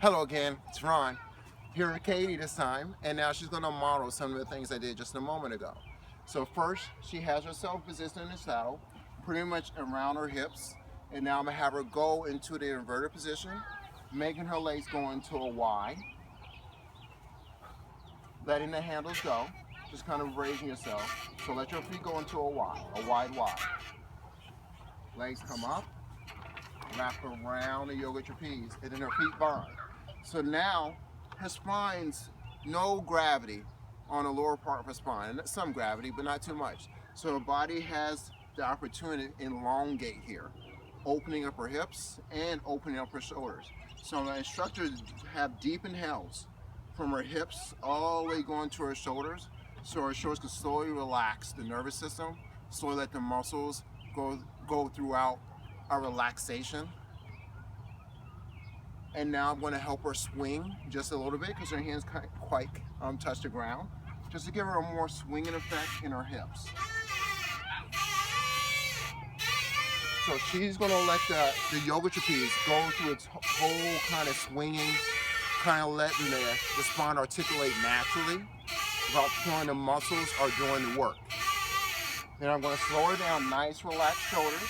Hello again, it's Ron. Here with Katie this time, and now she's going to model some of the things I did just a moment ago. So first, she has herself positioned in the saddle, pretty much around her hips, and now I'm going to have her go into the inverted position, making her legs go into a Y, letting the handles go, just kind of raising yourself. So let your feet go into a Y, a wide Y. Legs come up, wrap around the yoga trapeze, and then her feet bind. So now her spine's no gravity on the lower part of her spine, some gravity, but not too much. So her body has the opportunity to elongate here, opening up her hips and opening up her shoulders. So the instructor have deep inhales from her hips all the way going to her shoulders, so her shoulders can slowly relax the nervous system, slowly let the muscles go throughout a relaxation. And now I'm going to help her swing just a little bit because her hands can't quite touch the ground, just to give her a more swinging effect in her hips. So she's going to let the yoga trapeze go through its whole kind of swinging, kind of letting the spine articulate naturally without feeling the muscles are doing the work. Then I'm going to slow her down, nice relaxed shoulders.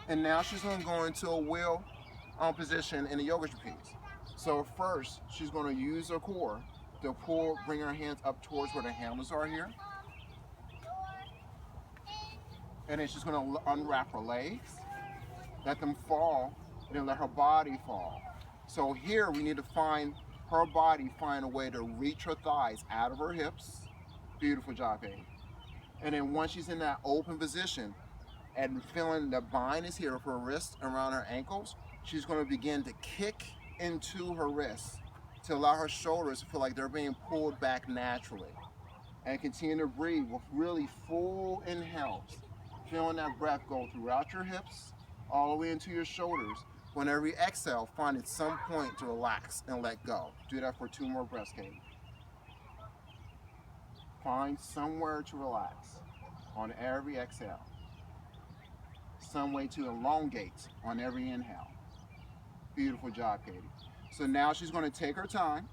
And now she's going to go into a wheel position in the yoga trapeze. So first, she's going to use her core to bring her hands up towards where the handles are here. And then she's going to unwrap her legs, let them fall, and then let her body fall. So here we need to find her body, find a way to reach her thighs out of her hips. Beautiful job, Katie. And then once she's in that open position, and feeling the bind is here of her wrists around her ankles, she's going to begin to kick into her wrists to allow her shoulders to feel like they're being pulled back naturally. And continue to breathe with really full inhales, feeling that breath go throughout your hips, all the way into your shoulders. Whenever you exhale, find at some point to relax and let go. Do that for 2 more breaths, Katie. Find somewhere to relax on every exhale. Some way to elongate on every inhale. Beautiful job, Katie. So now she's going to take her time.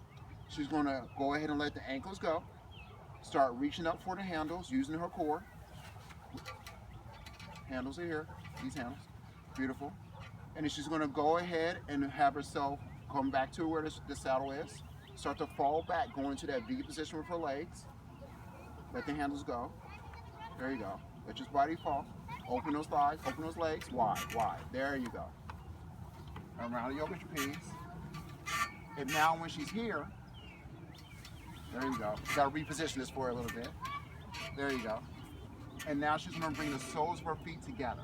She's going to go ahead and let the ankles go. Start reaching up for the handles, using her core. Handles are here, these handles. Beautiful. And then she's going to go ahead and have herself come back to where the saddle is. Start to fall back, go into that V position with her legs. Let the handles go. There you go. Let your body fall. Open those thighs, open those legs, wide, wide. There you go. Around the yoga trapeze. And now when she's here, there you go. You gotta reposition this for her a little bit. There you go. And now she's gonna bring the soles of her feet together.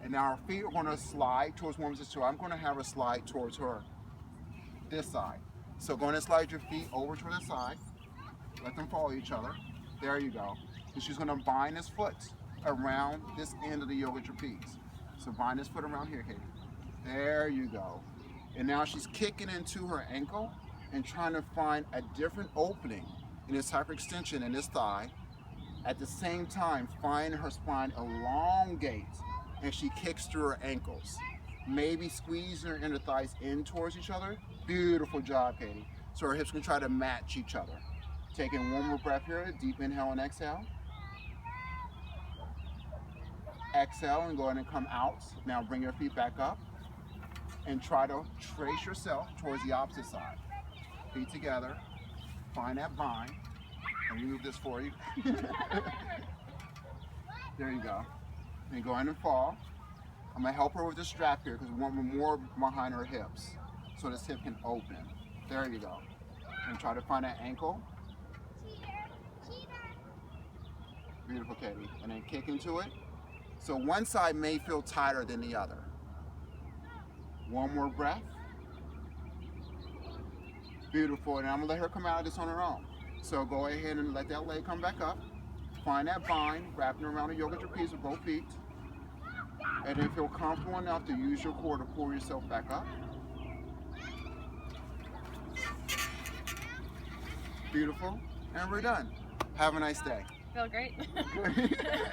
And now her feet are gonna slide towards one position. So I'm gonna have her slide towards her, this side. So go ahead and slide your feet over to the side. Let them follow each other. There you go. And she's gonna bind this foot around this end of the yoga trapeze. So bind this foot around here, Katie. There you go. And now she's kicking into her ankle and trying to find a different opening in this hyperextension in this thigh. At the same time, find her spine elongate and she kicks through her ankles. Maybe squeeze her inner thighs in towards each other. Beautiful job, Katie. So her hips can try to match each other. Taking one more breath here, deep inhale and exhale. Exhale and go ahead and come out. Now bring your feet back up and try to trace yourself towards the opposite side. Feet together, find that bind. Let me move this for you. There you go. Then go ahead and fall. I'm gonna help her with the strap here because we want more behind her hips so this hip can open. There you go. And try to find that ankle. Beautiful, Katie. And then kick into it. So one side may feel tighter than the other. One more breath. Beautiful. And I'm gonna let her come out of this on her own. So go ahead and let that leg come back up. Find that bind, wrapping around the yoga trapeze with both feet. And then feel comfortable enough to use your core to pull yourself back up. Beautiful. And we're done. Have a nice day. Feel great.